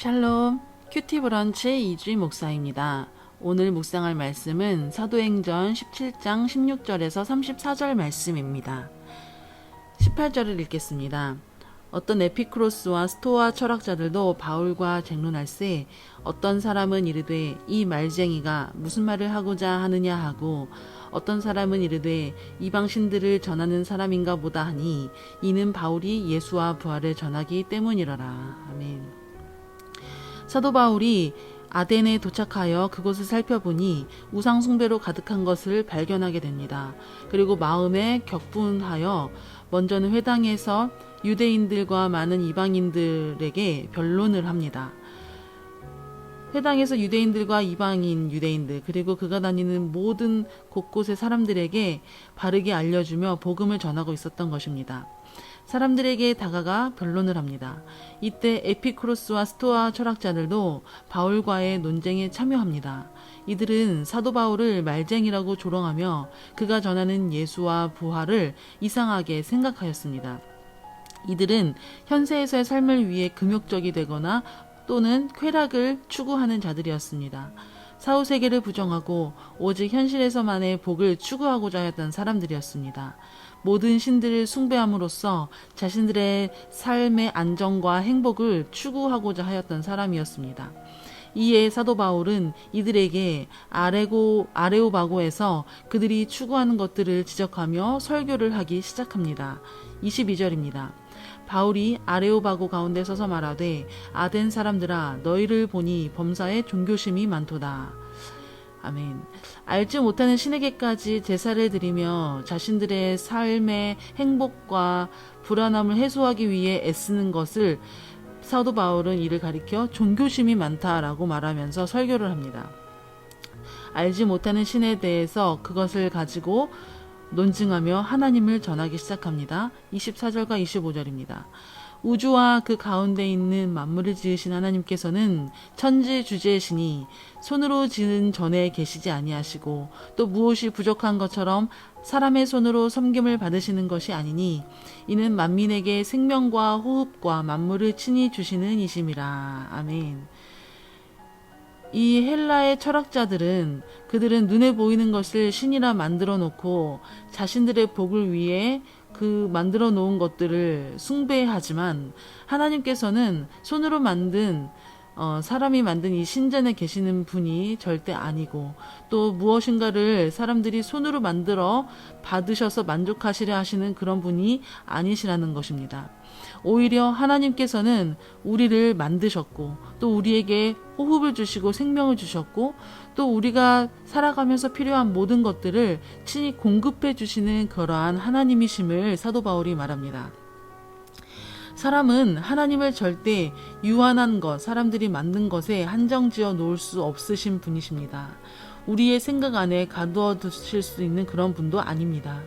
샬롬, 큐티 브런치 이주임 목사입니다. 오늘 묵상할 말씀은 사도행전 17장 16절에서 34절 말씀입니다. 18절을 읽겠습니다. 어떤 에피크로스와 스토아 철학자들도 바울과 쟁론할세 어떤 사람은 이르되 이 말쟁이가 무슨 말을 하고자 하느냐 하고 어떤 사람은 이르되 이방신들을 전하는 사람인가 보다 하니 이는 바울이 예수와 부활을 전하기 때문이러라. 아멘. 사도 바울이 아덴에 도착하여 그곳을 살펴보니 우상 숭배로 가득한 것을 발견하게 됩니다. 그리고 마음에 격분하여 먼저는 회당에서 유대인들과 많은 이방인들에게 변론을 합니다. 회당에서 유대인들과 이방인 유대인들 그리고 그가 다니는 모든 곳곳의 사람들에게 바르게 알려주며 복음을 전하고 있었던 것입니다. 사람들에게 다가가 변론을 합니다. 이때 에피크로스와 스토아 철학자들도 바울과의 논쟁에 참여합니다. 이들은 사도 바울을 말쟁이라고 조롱하며 그가 전하는 예수와 부활을 이상하게 생각하였습니다. 이들은 현세에서의 삶을 위해 금욕적이 되거나 또는 쾌락을 추구하는 자들이었습니다. 사후세계를 부정하고 오직 현실에서만의 복을 추구하고자 했던 사람들이었습니다. 모든 신들을 숭배함으로써 자신들의 삶의 안정과 행복을 추구하고자 하였던 사람이었습니다. 이에 사도 바울은 이들에게 아레오바고에서 그들이 추구하는 것들을 지적하며 설교를 하기 시작합니다. 22절입니다. 바울이 아레오바고 가운데 서서 말하되 아덴 사람들아 너희를 보니 범사에 종교심이 많도다. 아멘. 알지 못하는 신에게까지 제사를 드리며 자신들의 삶의 행복과 불안함을 해소하기 위해 애쓰는 것을 사도 바울은 이를 가리켜 종교심이 많다라고 말하면서 설교를 합니다. 알지 못하는 신에 대해서 그것을 가지고 논증하며 하나님을 전하기 시작합니다. 24절과 25절입니다. 우주와 그 가운데 있는 만물을 지으신 하나님께서는 천지주제시니 손으로 지은 전에 계시지 아니하시고 또 무엇이 부족한 것처럼 사람의 손으로 섬김을 받으시는 것이 아니니 이는 만민에게 생명과 호흡과 만물을 친히 주시는 이심이라. 아멘. 이 헬라의 철학자들은 그들은 눈에 보이는 것을 신이라 만들어 놓고 자신들의 복을 위해 그 만들어 놓은 것들을 숭배하지만 하나님께서는 손으로 만든 사람이 만든 이 신전에 계시는 분이 절대 아니고 또 무엇인가를 사람들이 손으로 만들어 받으셔서 만족하시려 하시는 그런 분이 아니시라는 것입니다. 오히려 하나님께서는 우리를 만드셨고 또 우리에게 호흡을 주시고 생명을 주셨고 또 우리가 살아가면서 필요한 모든 것들을 친히 공급해 주시는 그러한 하나님이심을 사도 바울이 말합니다. 사람은 하나님을 절대 유한한 것, 사람들이 만든 것에 한정지어 놓을 수 없으신 분이십니다. 우리의 생각 안에 가두어 두실 수 있는 그런 분도 아닙니다.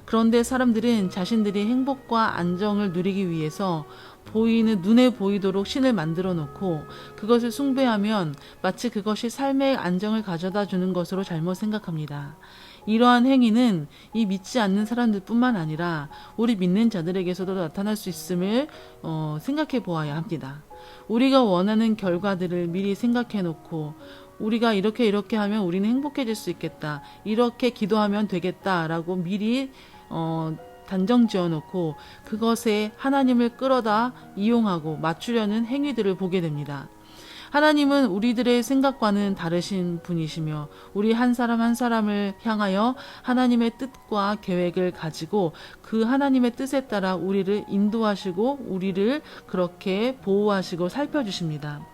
그런데 사람들은 자신들이 행복과 안정을 누리기 위해서 눈에 보이도록 신을 만들어 놓고 그것을 숭배하면 마치 그것이 삶의 안정을 가져다 주는 것으로 잘못 생각합니다. 이러한 행위는 이 믿지 않는 사람들 뿐만 아니라 우리 믿는 자들에게서도 나타날 수 있음을 생각해 보아야 합니다. 우리가 원하는 결과들을 미리 생각해 놓고 우리가 이렇게 하면 우리는 행복해질 수 있겠다. 이렇게 기도하면 되겠다라고 미리 단정 지어놓고 그것에 하나님을 끌어다 이용하고 맞추려는 행위들을 보게 됩니다. 하나님은 우리들의 생각과는 다르신 분이시며 우리 한 사람 한 사람을 향하여 하나님의 뜻과 계획을 가지고 그 하나님의 뜻에 따라 우리를 인도하시고 우리를 그렇게 보호하시고 살펴주십니다.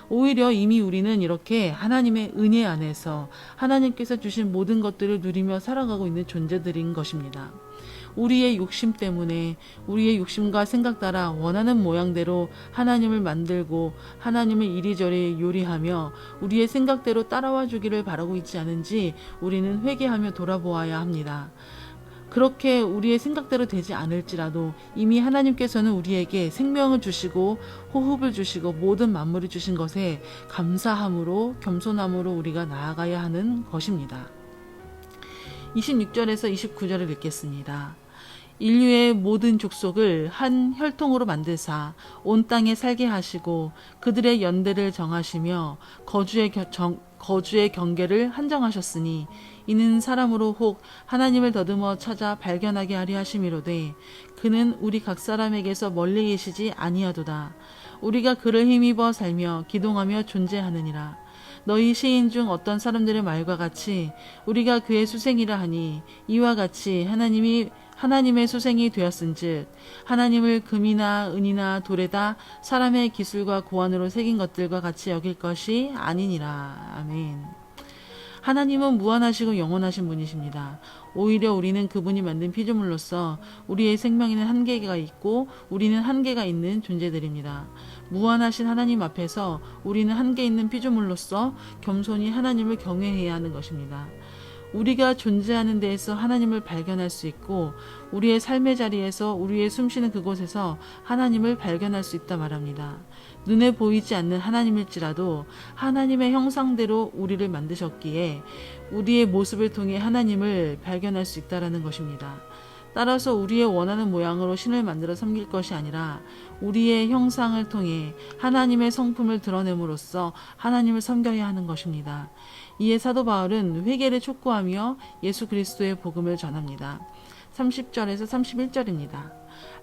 오히려 이미 우리는 이렇게 하나님의 은혜 안에서 하나님께서 주신 모든 것들을 누리며 살아가고 있는 존재들인 것입니다. 우리의 욕심 때문에 우리의 욕심과 생각 따라 원하는 모양대로 하나님을 만들고 하나님을 이리저리 요리하며 우리의 생각대로 따라와 주기를 바라고 있지 않은지 우리는 회개하며 돌아보아야 합니다. 그렇게 우리의 생각대로 되지 않을지라도 이미 하나님께서는 우리에게 생명을 주시고 호흡을 주시고 모든 만물을 주신 것에 감사함으로 겸손함으로 우리가 나아가야 하는 것입니다. 26절에서 29절을 읽겠습니다. 인류의 모든 족속을 한 혈통으로 만드사 온 땅에 살게 하시고 그들의 연대를 정하시며 거주의 경계를 한정하셨으니 이는 사람으로 혹 하나님을 더듬어 찾아 발견하게 하려 하심이로되 그는 우리 각 사람에게서 멀리 계시지 아니하도다. 우리가 그를 힘입어 살며 기동하며 존재하느니라. 너희 시인 중 어떤 사람들의 말과 같이 우리가 그의 수생이라 하니 이와 같이 하나님의 수생이 되었은즉 하나님을 금이나 은이나 돌에다 사람의 기술과 고안으로 새긴 것들과 같이 여길 것이 아니니라. 아멘. 하나님은 무한하시고 영원하신 분이십니다. 오히려 우리는 그분이 만든 피조물로서 우리의 생명에는 한계가 있고 우리는 한계가 있는 존재들입니다. 무한하신 하나님 앞에서 우리는 한계 있는 피조물로서 겸손히 하나님을 경외해야 하는 것입니다. 우리가 존재하는 데에서 하나님을 발견할 수 있고 우리의 삶의 자리에서 우리의 숨쉬는 그곳에서 하나님을 발견할 수 있다 말합니다. 눈에 보이지 않는 하나님일지라도 하나님의 형상대로 우리를 만드셨기에 우리의 모습을 통해 하나님을 발견할 수 있다는 것입니다. 따라서 우리의 원하는 모양으로 신을 만들어 섬길 것이 아니라 우리의 형상을 통해 하나님의 성품을 드러냄으로써 하나님을 섬겨야 하는 것입니다. 이에 사도 바울은 회개를 촉구하며 예수 그리스도의 복음을 전합니다. 30절에서 31절입니다.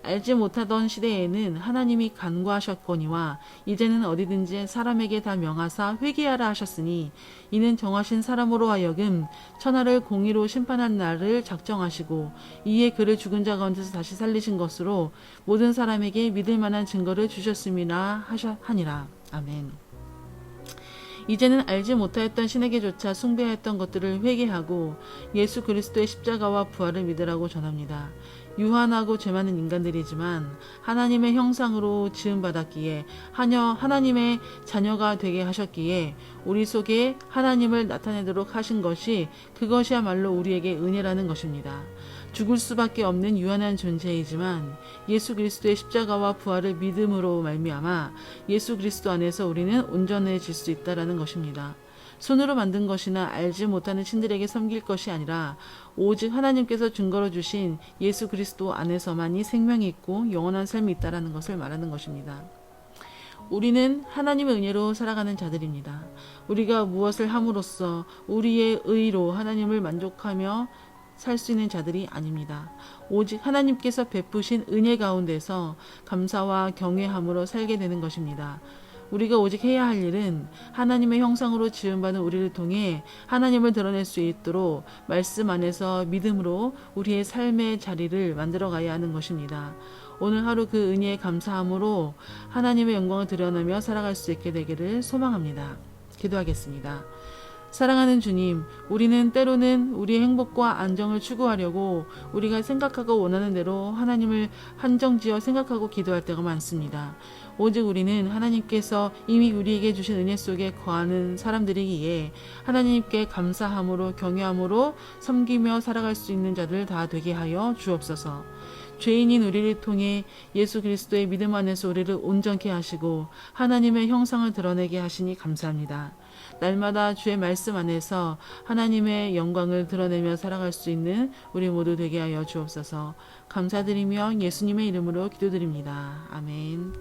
알지 못하던 시대에는 하나님이 간구하셨거니와 이제는 어디든지 사람에게 다 명하사 회개하라 하셨으니 이는 정하신 사람으로 하여금 천하를 공의로 심판할 날을 작정하시고 이에 그를 죽은 자 가운데서 다시 살리신 것으로 모든 사람에게 믿을 만한 증거를 주셨음이라 하니라. 아멘. 이제는 알지 못하였던 신에게조차 숭배하였던 것들을 회개하고 예수 그리스도의 십자가와 부활을 믿으라고 전합니다. 유한하고 죄 많은 인간들이지만 하나님의 형상으로 지음받았기에 하나님의 자녀가 되게 하셨기에 우리 속에 하나님을 나타내도록 하신 것이 그것이야말로 우리에게 은혜라는 것입니다. 죽을 수밖에 없는 유한한 존재이지만 예수 그리스도의 십자가와 부활을 믿음으로 말미암아 예수 그리스도 안에서 우리는 온전해질 수 있다는 것입니다. 손으로 만든 것이나 알지 못하는 신들에게 섬길 것이 아니라 오직 하나님께서 증거로 주신 예수 그리스도 안에서만이 생명이 있고 영원한 삶이 있다는 것을 말하는 것입니다. 우리는 하나님의 은혜로 살아가는 자들입니다. 우리가 무엇을 함으로써 우리의 의로 하나님을 만족하며 살 수 있는 자들이 아닙니다. 오직 하나님께서 베푸신 은혜 가운데서 감사와 경외함으로 살게 되는 것입니다. 우리가 오직 해야 할 일은 하나님의 형상으로 지음받은 우리를 통해 하나님을 드러낼 수 있도록 말씀 안에서 믿음으로 우리의 삶의 자리를 만들어 가야 하는 것입니다. 오늘 하루 그 은혜에 감사함으로 하나님의 영광을 드러내며 살아갈 수 있게 되기를 소망합니다. 기도하겠습니다. 사랑하는 주님, 우리는 때로는 우리의 행복과 안정을 추구하려고 우리가 생각하고 원하는 대로 하나님을 한정지어 생각하고 기도할 때가 많습니다. 오직 우리는 하나님께서 이미 우리에게 주신 은혜 속에 거하는 사람들이기에 하나님께 감사함으로 경외함으로 섬기며 살아갈 수 있는 자들 다 되게 하여 주옵소서. 죄인인 우리를 통해 예수 그리스도의 믿음 안에서 우리를 온전케 하시고 하나님의 형상을 드러내게 하시니 감사합니다. 날마다 주의 말씀 안에서 하나님의 영광을 드러내며 살아갈 수 있는 우리 모두 되게 하여 주옵소서. 감사드리며 예수님의 이름으로 기도드립니다. 아멘.